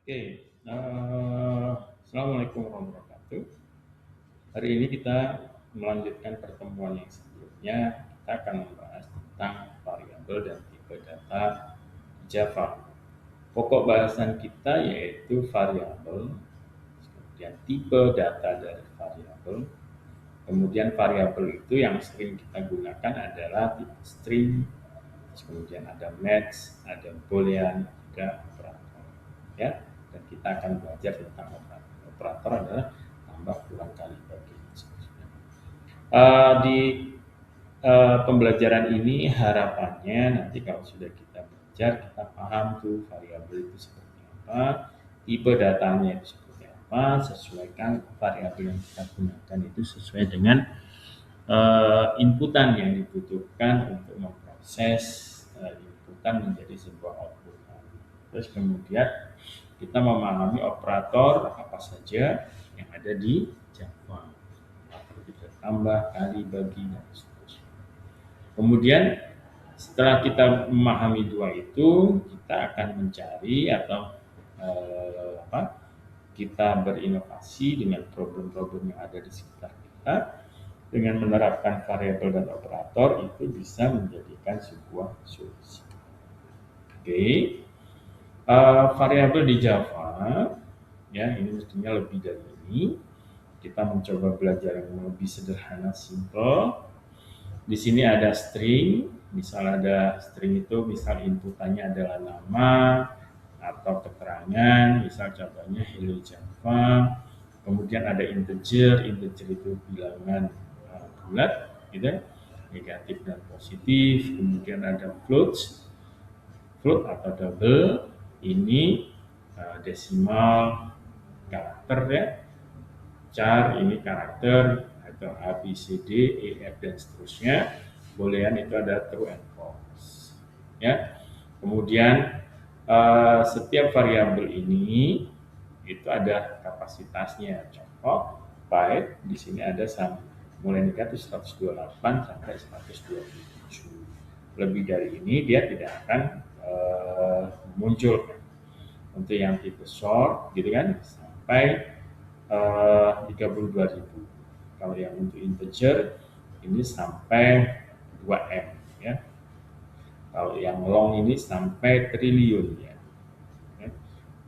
Oke, Assalamualaikum warahmatullahi wabarakatuh. Hari ini kita melanjutkan pertemuan yang sebelumnya. Kita akan membahas tentang variabel dan tipe data Java. Pokok bahasan kita yaitu variabel, kemudian tipe data dari variabel. Kemudian variabel itu yang sering kita gunakan adalah tipe string, kemudian ada match, ada boolean, ada operator. Ya, dan kita akan belajar tentang operator. Operator adalah tambah, kurang, kali, bagi. Di pembelajaran ini harapannya nanti kalau sudah kita belajar, kita paham tuh variabel itu seperti apa, tipe datanya itu seperti apa, sesuaikan variabel yang kita gunakan itu sesuai dengan inputan yang dibutuhkan untuk memproses inputan menjadi sebuah output. Terus kemudian kita memahami operator apa saja yang ada di Java. Kita tambah, kali, bagi, dan seterusnya. Kemudian setelah kita memahami dua itu, kita akan mencari atau kita berinovasi dengan problem-problem yang ada di sekitar kita. Dengan menerapkan variabel dan operator itu bisa menjadikan sebuah solusi. Oke. Variabel di Java, ya ini mestinya lebih dari ini. Kita mencoba belajar yang lebih sederhana, simple. Di sini ada string, misal ada string itu, misal inputannya adalah nama atau keterangan, misal contohnya hello Java. Kemudian ada integer itu bilangan bulat, gitu, negatif dan positif. Kemudian ada float atau double. Ini desimal karakter ya, char ini karakter atau A, B, C, D, E, F dan seterusnya. Boolean itu ada true and false. Ya. Kemudian setiap variabel ini itu ada kapasitasnya. Contoh, byte di sini ada mulai negatif 128 sampai 127. Lebih dari ini dia tidak akan muncul. Untuk yang tipe short gitu kan sampai 32.000. Kalau yang untuk integer ini sampai 2M ya. Kalau yang long ini sampai triliun ya.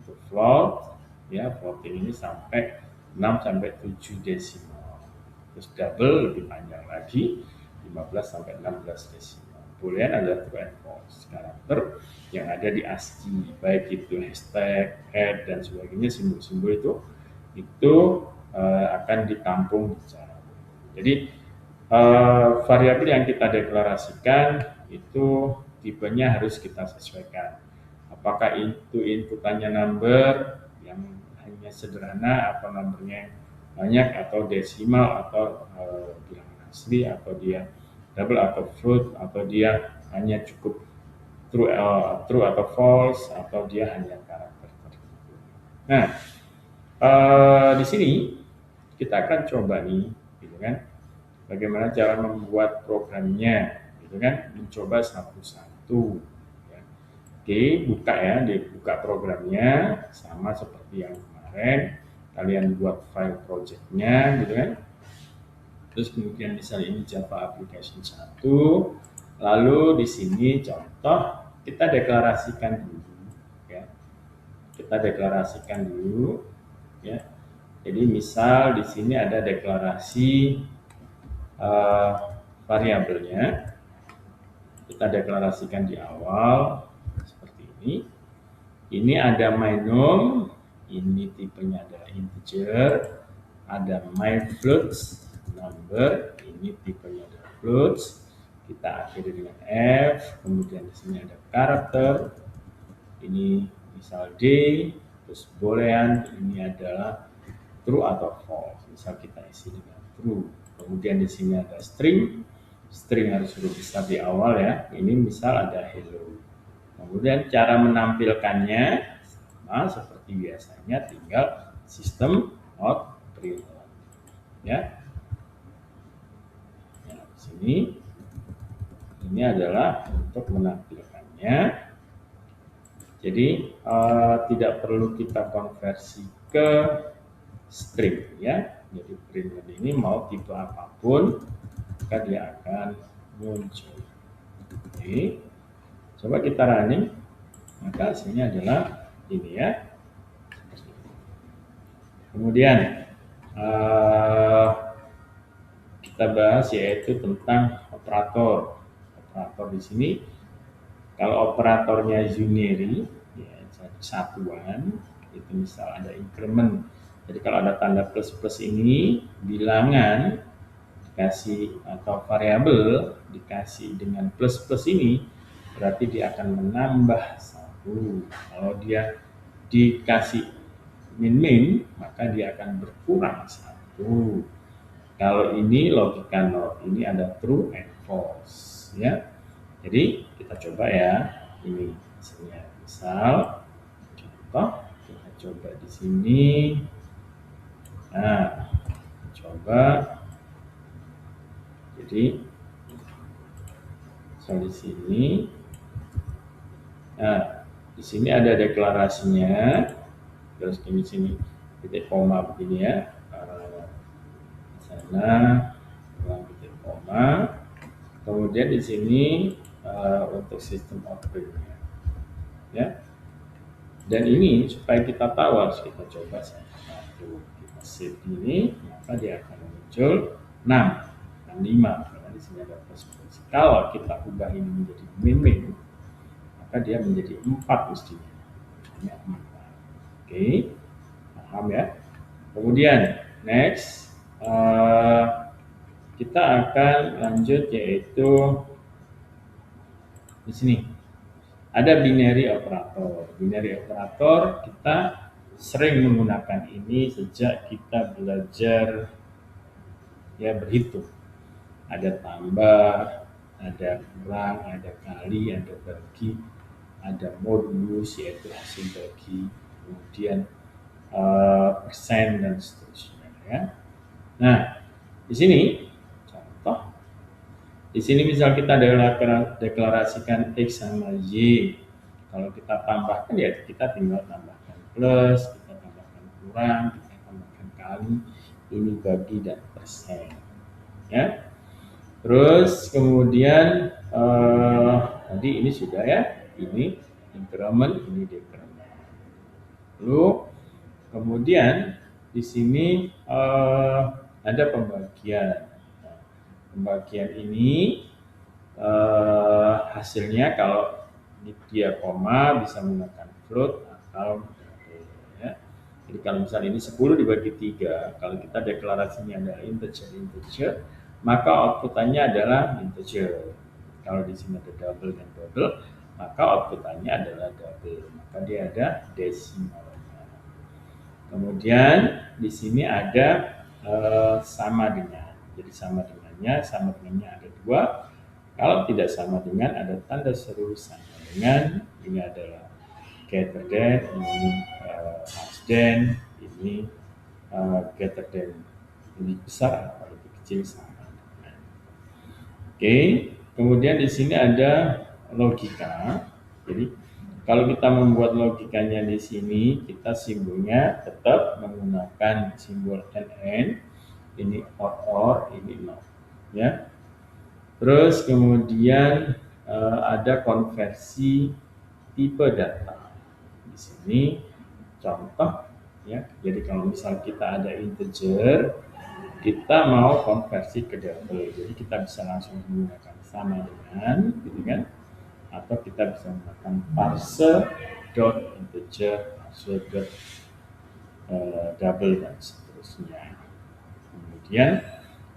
Untuk float ya, floating ini sampai 6 sampai 7 desimal. Terus double lebih panjang lagi 15 sampai 16 desimal. Boolean adalah true and false, karakter yang ada di ASCII, baik itu hashtag, add dan sebagainya, simbol-simbol itu akan ditampung di cara. Jadi variabel yang kita deklarasikan itu tipenya harus kita sesuaikan. Apakah itu inputannya number yang hanya sederhana atau numbernya banyak atau desimal atau bilangan asli atau dia double atau float atau dia hanya cukup true atau false atau dia hanya karakter tertentu. Nah, di sini kita akan coba nih, gitu kan, bagaimana cara membuat programnya, gitu kan, mencoba satu-satu. Ya. Oke, buka ya, dibuka programnya sama seperti yang kemarin. Kalian buat file projectnya, gitu kan. Terus kemudian misalnya ini Java Application 1. Lalu di sini contoh kita deklarasikan dulu ya. Kita deklarasikan dulu ya. Jadi misal di sini ada deklarasi variabelnya. Kita deklarasikan di awal seperti ini. Ini ada my_num, ini tipenya adalah integer. Ada my_float number, ini tipenya adalah floats. Kita akhiri dengan F, kemudian di sini ada karakter, ini misal D, terus boolean ini adalah true atau false. Misal kita isi dengan true. Kemudian di sini ada string harus huruf besar di awal ya. Ini misal ada hello. Kemudian cara menampilkannya sama seperti biasanya, tinggal sistem out print ya. Sini ini adalah untuk menampilkannya. Jadi tidak perlu kita konversi ke string ya. Jadi print ini mau tipe apapun maka dia akan muncul. Oke. Coba kita running, maka hasilnya adalah ini ya. Kemudian kita bahas yaitu tentang operator. Operator di sini, kalau operatornya unary, ya, satuan, itu misal ada increment. Jadi kalau ada tanda plus plus ini, bilangan dikasih atau variabel dikasih dengan plus plus ini, berarti dia akan menambah satu. Kalau dia dikasih min-min, maka dia akan berkurang satu. Kalau ini logika NOR, ini ada true and false ya. Jadi kita coba ya, ini hasilnya. Misal contoh kita coba di sini. Nah, coba jadi misal di sini. Nah, di sini ada deklarasinya. Terus di sini titik koma begini ya. Sana ulang titik koma. Kemudian di sini untuk sistem outputnya, ya. Dan ini supaya kita tahu harus kita coba satu. Kita save ini, maka dia akan muncul 6, 65. Karena di sini ada plus plus. Kalau kita ubah ini menjadi min-min, maka dia menjadi 4 mestinya. Ini 4. Oke, paham ya? Kemudian next kita akan lanjut yaitu di sini ada binary operator. Binary operator kita sering menggunakan ini sejak kita belajar ya berhitung. Ada tambah, ada kurang, ada kali, ada bagi, ada modulus yaitu hasil bagi, kemudian persen dan seterusnya ya. Nah, di sini contoh, di sini misal kita deklarasikan X sama Y. Kalau kita tambahkan ya kita tinggal tambahkan plus, kita tambahkan kurang, kita tambahkan kali, ini bagi dan persen. Ya. Terus kemudian tadi ini sudah ya, ini increment, ini decrement. Lalu kemudian di sini ada pembagian. Pembagian ini hasilnya kalau dia koma bisa menggunakan float atau ya. Jadi kalau misalnya ini 10 dibagi 3, kalau kita deklarasinya adalah integer, maka outputannya adalah integer. Kalau di sini ada double dan double, maka outputannya adalah double. Maka dia ada desimal. Kemudian di sini ada sama dengan. Jadi sama dengannya ada 2. Kalau tidak sama dengan ada tanda seru sama dengan. Ini adalah greater than, ini less than, ini greater than, lebih besar atau lebih kecil sama dengan. Oke, kemudian di sini ada logika. Jadi kalau kita membuat logikanya di sini, kita simbolnya tetap menggunakan simbol NN, ini or, ini not, ya. Terus kemudian ada konversi tipe data. Di sini contoh, ya. Jadi kalau misal kita ada integer, kita mau konversi ke double, jadi kita bisa langsung menggunakan sama dengan, gitu kan? Atau kita bisa menggunakan parser dot integer, parser dot double dan seterusnya. Kemudian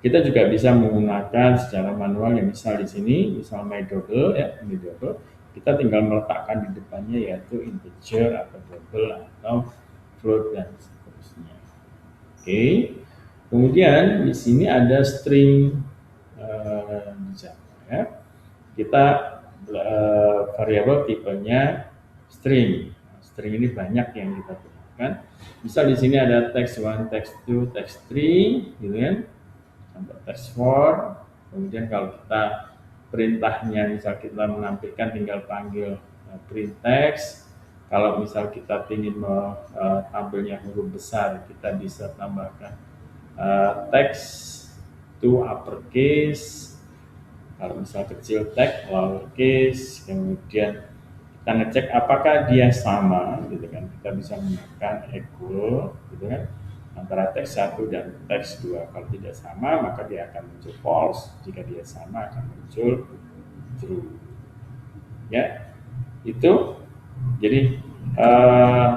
kita juga bisa menggunakan secara manual ya, misal di sini, misal my double ya, my double, kita tinggal meletakkan di depannya yaitu integer atau double atau float dan seterusnya. Oke. Kemudian di sini ada string di Java ya. Kita variabel tipenya string. String ini banyak yang kita gunakan. Misal di sini ada text 1, text 2, text 3, gitu kan? Sampai text 4. Kemudian kalau kita perintahnya misal kita menampilkan tinggal panggil print text, Kalau misal kita ingin tampilnya huruf besar, kita bisa tambahkan text to uppercase. Kalau misal kecil text lowercase, kemudian kita ngecek apakah dia sama, gitu kan. Kita bisa menggunakan equal, gitu kan, antara teks 1 dan teks 2. Kalau tidak sama, maka dia akan muncul false. Jika dia sama, akan muncul true. Ya, itu. Jadi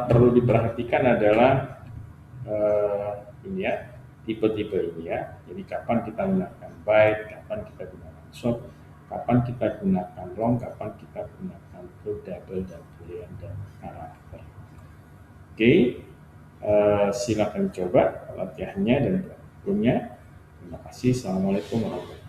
perlu diperhatikan adalah ini ya, tipe-tipe ini ya. Jadi kapan kita gunakan byte, kapan kita gunakan short, kapan kita gunakan long, kapan kita gunakan full, double, dan boolean dan karakter. Oke, silakan coba latihannya dan punya. Terima kasih. Assalamualaikum warahmatullahi wabarakatuh.